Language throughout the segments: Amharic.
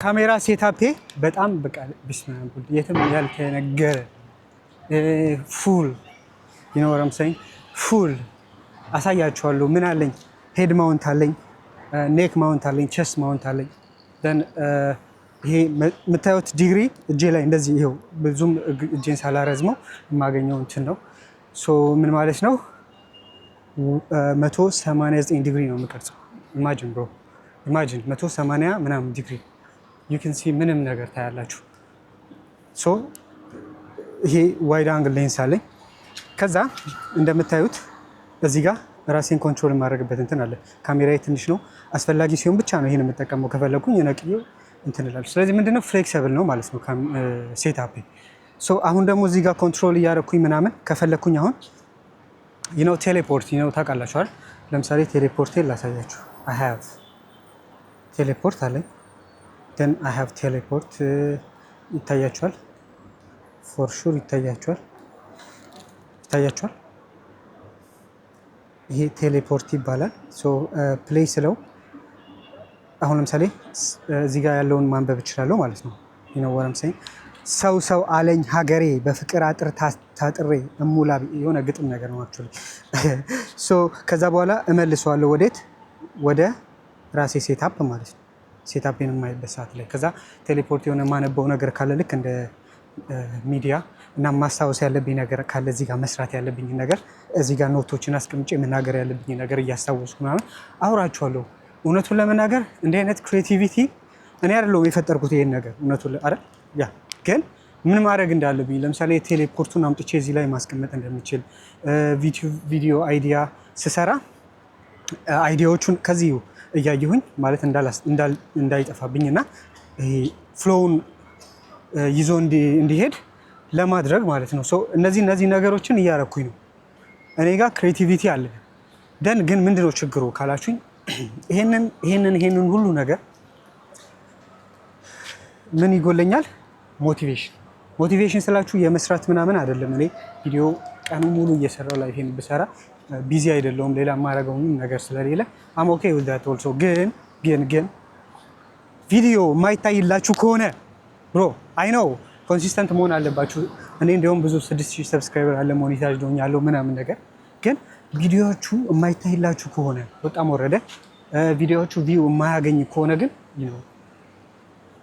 ካሜራ ሴታፔ በጣም በቃ ቢስማም የትም ያልተነገረ ፉል ይኖርም ሳይን ፉል አሳያችኋለሁ። ምን አለኝ? ሄድ ማውንት አለኝ፣ ኔክ ማውንት አለኝ፣ ቸስት ማውንት አለኝ። ደን ይሄ የምታዩት ዲግሪ እጄ ላይ እንደዚህ ይሄው ብዙም እጄን ሳላረዝመው የማገኘው እንትን ነው። ሶ ምን ማለት ነው? 189 ዲግሪ ነው የምቀርጸው። ኢማጂን ብሮ ኢማጂን 180 ምናምን ዲግሪ ዩ ካን ሲ ምንም ነገር ታያላችሁ። ሶ ይሄ ዋይድ አንግል ሌንስ አለኝ። ከዛ እንደምታዩት እዚህ ጋር ራሴን ኮንትሮል የማድረግበት እንትን አለ። ካሜራዬ ትንሽ ነው፣ አስፈላጊ ሲሆን ብቻ ነው ይሄን የምጠቀመው። ከፈለኩኝ ነቅዬው እንትን እላለሁ። ስለዚህ ምንድነው ፍሌክሲብል ነው ማለት ነው ሴትአፕ። ሶ አሁን ደግሞ እዚህ ጋር ኮንትሮል እያደረኩኝ ምናምን ከፈለኩኝ አሁን ይነው ቴሌፖርት ይነው ታውቃላችሁ አይደል? ለምሳሌ ቴሌፖርቴን ላሳያችሁ። አይ ሃቭ ቴሌፖርት አለኝ። ደን አይ ሃቭ ቴሌፖርት ይታያችኋል፣ ፎር ሹር ይታያችኋል። ይሄ ቴሌፖርት ይባላል። ሶ ፕሌይ ስለው አሁን ለምሳሌ እዚህ ጋር ያለውን ማንበብ እችላለሁ ማለት ነው። ይነወረም ሳይ ሰው አለኝ ሀገሬ በፍቅር አጥር ታጥሬ እሙላ የሆነ ግጥም ነገር ነው አክቹሊ። ሶ ከዛ በኋላ እመልሰዋለሁ ወዴት? ወደ ራሴ ሴታፕ ማለት ነው። ሴታፕን የማይበት ሰዓት ላይ ከዛ ቴሌፖርት የሆነ የማነበው ነገር ካለ ልክ እንደ ሚዲያ እና ማስታወስ ያለብኝ ነገር ካለ እዚህ ጋር መስራት ያለብኝ ነገር እዚህ ጋር ኖቶችን አስቀምጬ መናገር ያለብኝ ነገር እያስታወስኩ ምናምን አውራቸዋለሁ። እውነቱን ለመናገር እንዲህ አይነት ክሬቲቪቲ እኔ አይደለሁም የፈጠርኩት ይሄን ነገር እውነቱን አይደል? ያ ግን ምን ማድረግ እንዳለብኝ ለምሳሌ ቴሌፖርቱን አምጥቼ እዚህ ላይ ማስቀመጥ እንደምችል ቪዲዮ አይዲያ ስሰራ አይዲያዎቹን ከዚህ እያየሁኝ ማለት እንዳይጠፋብኝ እና ፍሎውን ይዞ እንዲሄድ ለማድረግ ማለት ነው። እነዚህ ነገሮችን እያረኩኝ ነው። እኔ ጋር ክሬቲቪቲ አለ። ደን ግን ምንድነው ችግሩ ካላችሁኝ ይሄንን ሁሉ ነገር ምን ይጎለኛል? ሞቲቬሽን ስላችሁ የመስራት ምናምን አይደለም። እኔ ቪዲዮ ቀኑ ሙሉ እየሰራው ላይ ይሄን ብሰራ ቢዚ አይደለሁም። ሌላ የማደርገው ነገር ስለሌለ አም ኦኬ ዊዝ ዳት ኦልሶ። ግን ቪዲዮ የማይታይላችሁ ከሆነ ብሮ አይ ኖው ኮንሲስተንት መሆን አለባችሁ። እኔ እንዲያውም ብዙ 6000 ሰብስክራይበር አለ ሞኔታይዝ ሆኛለሁ ምናምን ነገር ግን ቪዲዮዎቹ የማይታይላችሁ ከሆነ በጣም ወረደ ቪዲዮዎቹ ቪው የማያገኝ ከሆነ ግን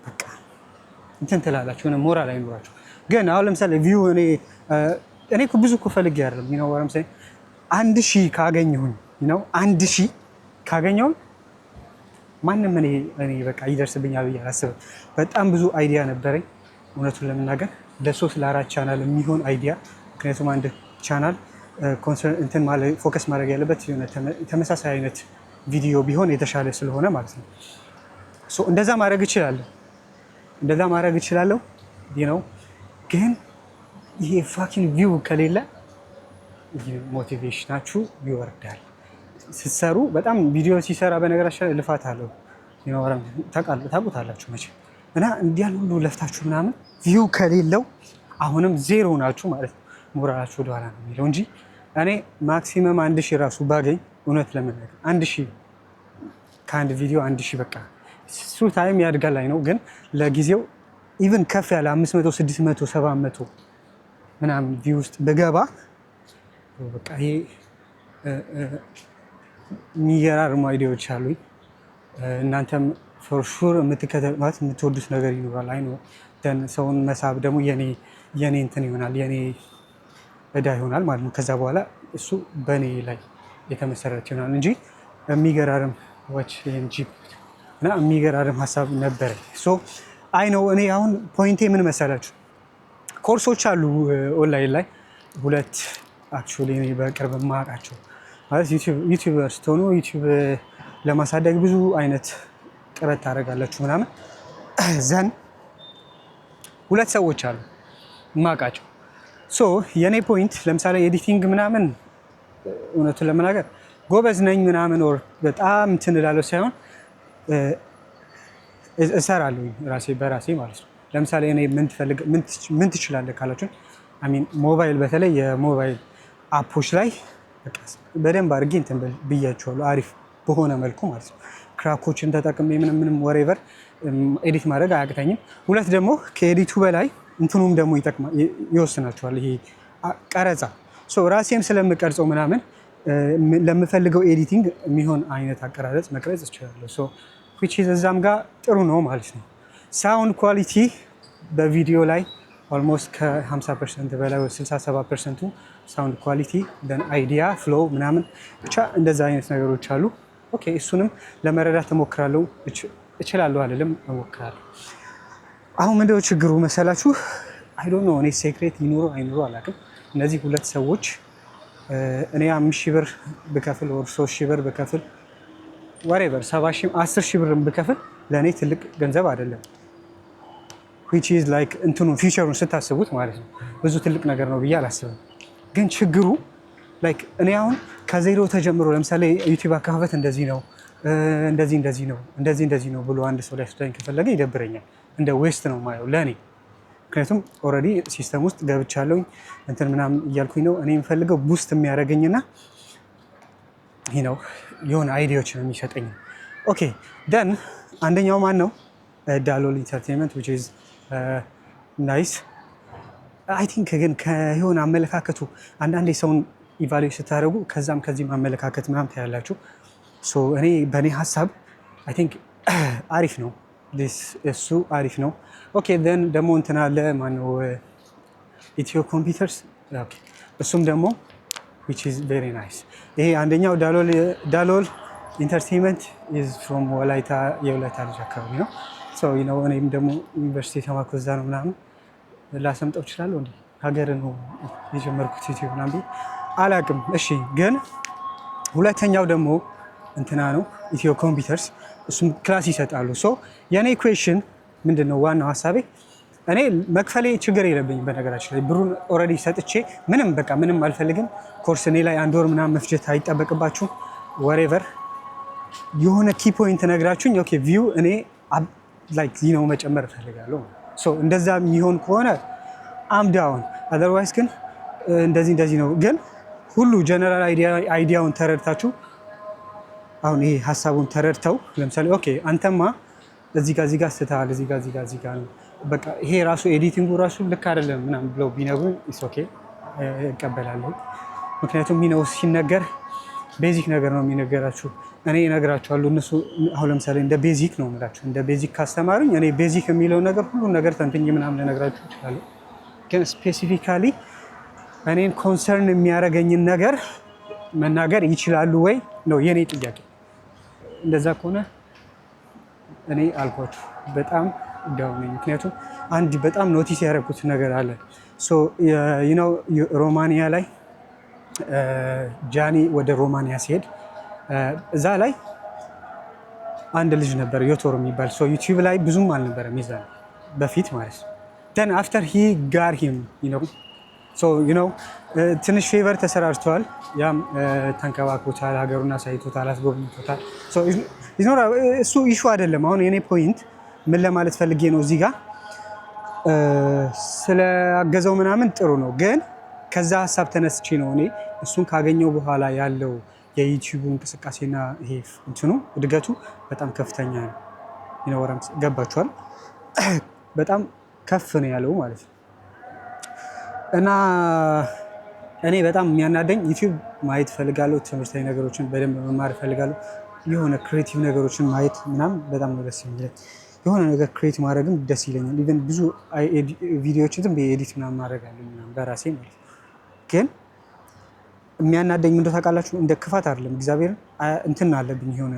በቃ እንትን ትላላችሁ፣ ሞራል አይኖራችሁ። ግን አሁን ለምሳሌ ቪው እኔ ብዙ እኮ ፈልጌ አይደለም ወረም ሳይ 1000 ካገኘሁኝ 1000 ካገኘሁኝ ማንም እኔ በቃ ይደርስብኛል ብዬ አላስብም። በጣም ብዙ አይዲያ ነበረኝ እውነቱን ለመናገር ለ3-4 ቻናል የሚሆን አይዲያ። ምክንያቱም አንድ ቻናል እንትን ማለት ፎከስ ማድረግ ያለበት የሆነ ተመሳሳይ አይነት ቪዲዮ ቢሆን የተሻለ ስለሆነ ማለት ነው። ሶ እንደዛ ማድረግ እችላለሁ ግን ይሄ ፋኪንግ ቪው ከሌለ ሞቲቬሽናችሁ ይወርዳል። ስትሰሩ በጣም ቪዲዮ ሲሰራ በነገራችን ላይ ልፋት አለው ታውቁታላችሁ መቼም። እና እንዲያል ሁሉ ለፍታችሁ ምናምን ቪው ከሌለው አሁንም ዜሮ ናችሁ ማለት ነው። ሞራላችሁ ወደኋላ ነው የሚለው እንጂ እኔ ማክሲመም 1000 ራሱ ባገኝ እውነት ለመናገር 1000 ከአንድ ቪዲዮ 1000 በቃ እሱ ታይም ያድጋል ላይ ነው። ግን ለጊዜው ኢቭን ከፍ ያለ 500 600 700 ምናምን ቪው ውስጥ በገባ በቃ ይሄ የሚገራርሙ አይዲያዎች አሉኝ። እናንተም ፎር ሹር የምትወዱት ነገር ይኖራል። አይ ነው ደን ሰውን መሳብ ደግሞ የኔ እንትን ይሆናል፣ የኔ እዳ ይሆናል ማለት ነው። ከዛ በኋላ እሱ በእኔ ላይ የተመሰረተ ይሆናል እንጂ የሚገራርም ጂፕ እና የሚገራርም ሀሳብ ነበረ። አይ ነው እኔ አሁን ፖይንቴ ምን መሰላችሁ? ኮርሶች አሉ ኦንላይን ላይ 2 አክቹዋሊ እኔ በቅርብ የማውቃቸው ማለት ዩቲዩበር ስትሆኑ ዩቲዩብ ለማሳደግ ብዙ አይነት ጥረት ታደርጋላችሁ ምናምን። ዘን 2 ሰዎች አሉ የማውቃቸው። የኔ ፖይንት ለምሳሌ ኤዲቲንግ ምናምን እውነቱን ለመናገር ጎበዝ ነኝ ምናምን ወር በጣም እንትን እላለሁ ሳይሆን እሰራለሁ በራሴ ማለት ነው። ለምሳሌ እኔ ምን ትችላለህ ካላችሁን ሞባይል በተለይ የሞባይል አፖች ላይ በደንብ አድርጌ እንትን ብያቸዋለሁ አሪፍ በሆነ መልኩ ማለት ነው። ክራኮችን ተጠቅሜ ምንም ወሬቨር ኤዲት ማድረግ አያቅተኝም። ሁለት ደግሞ ከኤዲቱ በላይ እንትኑም ደግሞ ይወስናቸዋል። ይሄ ቀረጻ ራሴም ስለምቀርጸው ምናምን ለምፈልገው ኤዲቲንግ የሚሆን አይነት አቀራረጽ መቅረጽ እችላለሁ። ዊች እዛም ጋር ጥሩ ነው ማለት ነው። ሳውንድ ኳሊቲ በቪዲዮ ላይ ኦልሞስት ከ50% በላይ 67%ቱ ሳውንድ ኳሊቲ ደን አይዲያ ፍሎ ምናምን ብቻ እንደዛ አይነት ነገሮች አሉ። ኦኬ እሱንም ለመረዳት እሞክራለሁ። እችላለሁ አይደለም እሞክራለሁ። አሁን ምንድነው ችግሩ መሰላችሁ? አይ ዶንት ኖ እኔ ሴክሬት ይኑረው አይኑረው አላውቅም። እነዚህ ሁለት ሰዎች እኔ 5,000 ብር ብከፍል ወር 3,000 ብር ብከፍል ወሬቨር 7,000 10,000 ብር ብከፍል ለእኔ ትልቅ ገንዘብ አይደለም። which is like እንትኑ ፊውቸሩን ስታስቡት ማለት ነው ብዙ ትልቅ ነገር ነው ብዬ አላስብም። ግን ችግሩ ላይክ እኔ አሁን ከዜሮ ተጀምሮ ለምሳሌ ዩቲዩብ አከፋፈት እንደዚህ ነው እንደዚህ ነው ብሎ አንድ ሰው ላይ ስዳኝ ከፈለገ ይደብረኛል። እንደ ዌስት ነው ማየው ለእኔ። ምክንያቱም ኦልሬዲ ሲስተም ውስጥ ገብቻለሁኝ እንትን ምናምን እያልኩኝ ነው። እኔ የምፈልገው ቡስት የሚያደርገኝና ነው የሆነ አይዲያዎች ነው የሚሰጠኝ። ኦኬ ደን አንደኛው ማን ነው? ዳሎል ኢንተርቴንመንት which is ናይስ አይ ቲንክ። ግን ከሆነ አመለካከቱ አንዳንዴ ሰውን ኢቫሉዌት ስታደርጉ ከዛም ከዚህም አመለካከት ምናምን ታያላችሁ። እኔ በእኔ ሀሳብ አይ ቲንክ አሪፍ ነው እሱ አሪፍ ነው። ኦኬ ደን ደግሞ እንትን አለ ማነው ኢትዮ ኮምፒውተርስ እሱም ደግሞ which is very nice። ይሄ አንደኛው ዳሎል ኢንተርቴንመንት is from ወላይታ የወላይታ ልጅ አካባቢ ነው። እኔም ደግሞ ዩኒቨርሲቲ የተማርኩት እዛ ነው ምናምን ላሰምጠው እችላለሁ። እንዲ ሀገር ነው የጀመርኩት ዩቲዩብ ምናምን አላውቅም። እሺ ግን ሁለተኛው ደግሞ እንትና ነው ኢትዮ ኮምፒውተርስ እሱም ክላስ ይሰጣሉ። የእኔ ኩዌሽን ምንድን ነው ዋናው ሀሳቤ እኔ መክፈሌ ችግር የለብኝም። በነገራችን ላይ ብሩን ኦልሬዲ ሰጥቼ ምንም አልፈልግም። ኮርስ እኔ ላይ 1 ወር ምናምን መፍጀት አይጠበቅባችሁም። ወሬቨር የሆነ ኪ ፖይንት ነግራችሁኝ ኦኬ ቪው እኔ ላይክ ነው መጨመር እፈልጋለሁ። እንደዛ የሚሆን ከሆነ አምዳውን አዘርዋይስ ግን እንደዚህ ነው። ግን ሁሉ ጀነራል አይዲያውን ተረድታችሁ አሁን ይሄ ሀሳቡን ተረድተው ለምሳሌ ኦኬ አንተማ እዚህ ጋር ስተሃል እዚህ ጋር ነው በቃ ይሄ ራሱ ኤዲቲንጉ ራሱ ልክ አይደለም ምናምን ብለው ቢነግሩኝ ኢትስ ኦኬ እቀበላለሁ። ምክንያቱም ነው ሲነገር ቤዚክ ነገር ነው የሚነገራችሁ። እኔ እነግራችኋለሁ እነሱ አሁን ለምሳሌ እንደ ቤዚክ ነው የምላችሁ። እንደ ቤዚክ ካስተማሩኝ እኔ ቤዚክ የሚለው ነገር ሁሉን ነገር ተንትኜ ምናምን ልነግራችሁ እችላለሁ። ግን ስፔሲፊካሊ እኔን ኮንሰርን የሚያደርገኝን ነገር መናገር ይችላሉ ወይ ነው የኔ ጥያቄ። እንደዛ ከሆነ እኔ አልኳችሁ በጣም ዳውን ነኝ። ምክንያቱም አንድ በጣም ኖቲስ ያደረኩት ነገር አለ። ሮማኒያ ላይ ጃኒ ወደ ሮማኒያ ሲሄድ እዛ ላይ አንድ ልጅ ነበር ዮቶር የሚባል ዩቲዩብ ላይ ብዙም አልነበረም ይዛል በፊት ማለት ነው። ደን አፍተር ሂ ጋር ሂም ትንሽ ፌቨር ተሰራርተዋል። ያም ተንከባክቦታል፣ ሀገሩን አሳይቶታል፣ አስጎብኝቶታል። እሱ ኢሹ አይደለም። አሁን የኔ ፖይንት ምን ለማለት ፈልጌ ነው እዚህ ጋር ስለአገዘው ምናምን ጥሩ ነው። ግን ከዛ ሀሳብ ተነስቼ ነው እኔ እሱን ካገኘው በኋላ ያለው የዩቲዩብ እንቅስቃሴና ይሄ እንትኑ እድገቱ በጣም ከፍተኛ ነው። ይነወራም ገባችኋል? በጣም ከፍ ነው ያለው ማለት ነው። እና እኔ በጣም የሚያናደኝ ዩቲዩብ ማየት ፈልጋለሁ፣ ትምህርታዊ ነገሮችን በደንብ መማር ፈልጋለሁ፣ የሆነ ክሬቲቭ ነገሮችን ማየት ምናምን በጣም ነው ደስ የሚለኝ። የሆነ ነገር ክሬት ማድረግም ደስ ይለኛል። ኢቨን ብዙ ቪዲዮዎችን በኤዲት ምናምን ማድረግ አለ ምናምን በራሴ ማለት ነው። ግን የሚያናደኝ ምንድነው ታውቃላችሁ? እንደ ክፋት አይደለም፣ እግዚአብሔርን እንትን አለብኝ የሆነ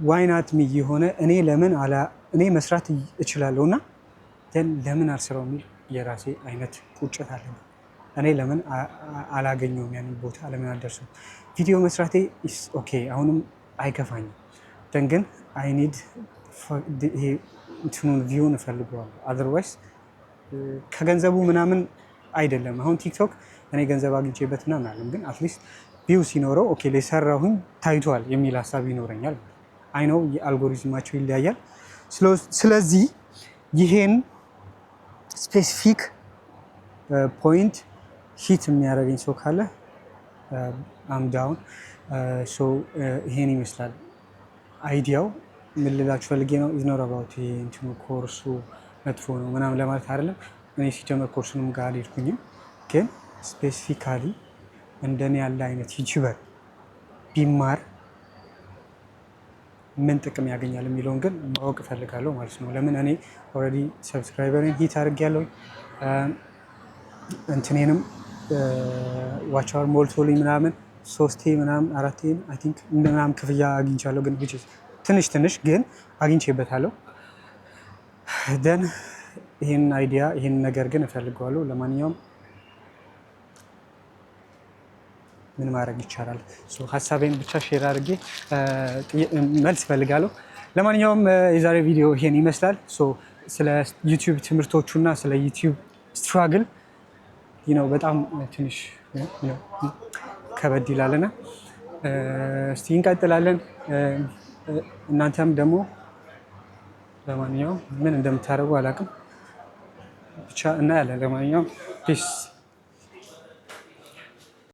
ዋይናት ሚ የሆነ እኔ መስራት እችላለሁ እና ለምን አልሰራው የሚል የራሴ አይነት ቁጭት አለ። እኔ ለምን አላገኘውም ያንን ቦታ ለምን አልደርሰውም? ቪዲዮ መስራቴ ኦኬ አሁንም አይከፋኝም። ግን አይ ኒድ ይሄ እንትኑን ቪውን እፈልገዋለሁ። አዘርዋይስ ከገንዘቡ ምናምን አይደለም። አሁን ቲክቶክ እኔ ገንዘብ አግኝቼበት ምናምን አለም፣ ግን አትሊስት ቪው ሲኖረው ኦኬ ለሰራሁኝ ታይቷል የሚል ሀሳብ ይኖረኛል። አይ ነው የአልጎሪዝማቸው ይለያያል። ስለዚህ ይሄን ስፔሲፊክ ፖይንት ሂት የሚያደርገኝ ሰው ካለ አም ዳውን። ይሄን ይመስላል አይዲያው። ምን ልላችሁ ፈልጌ ነው ኢዝኖር አባውት እንትኑ ኮርሱ መጥፎ ነው ምናምን ለማለት አይደለም። እኔ ሲጀመር ኮርሱንም ጋር አልሄድኩኝም፣ ግን ስፔሲፊካሊ እንደኔ ያለ አይነት ዩቲዩበር ቢማር ምን ጥቅም ያገኛል የሚለውን ግን ማወቅ እፈልጋለሁ ማለት ነው። ለምን እኔ ኦልሬዲ ሰብስክራይበርን ሂት አድርጌያለሁ፣ እንትኔንም ዋች አወር ሞልቶልኝ ምናምን 3 ምናምን 4 አይ ቲንክ ምናምን ክፍያ አግኝቻለሁ። ግን ትንሽ ትንሽ ግን አግኝቼበታለሁ። ደን ይህን አይዲያ ይህን ነገር ግን እፈልገዋለሁ። ለማንኛውም ምን ማድረግ ይቻላል? ሀሳቤን ብቻ ሼር አድርጌ መልስ እፈልጋለሁ። ለማንኛውም የዛሬ ቪዲዮ ይሄን ይመስላል። ስለ ዩቲዩብ ትምህርቶቹና ስለ ዩቲዩብ ስትራግል በጣም ትንሽ ከበድ ይላልና እስቲ እንቀጥላለን። እናንተም ደግሞ ለማንኛውም ምን እንደምታደርጉ አላውቅም፣ ብቻ እናያለን። ለማንኛውም ፒስ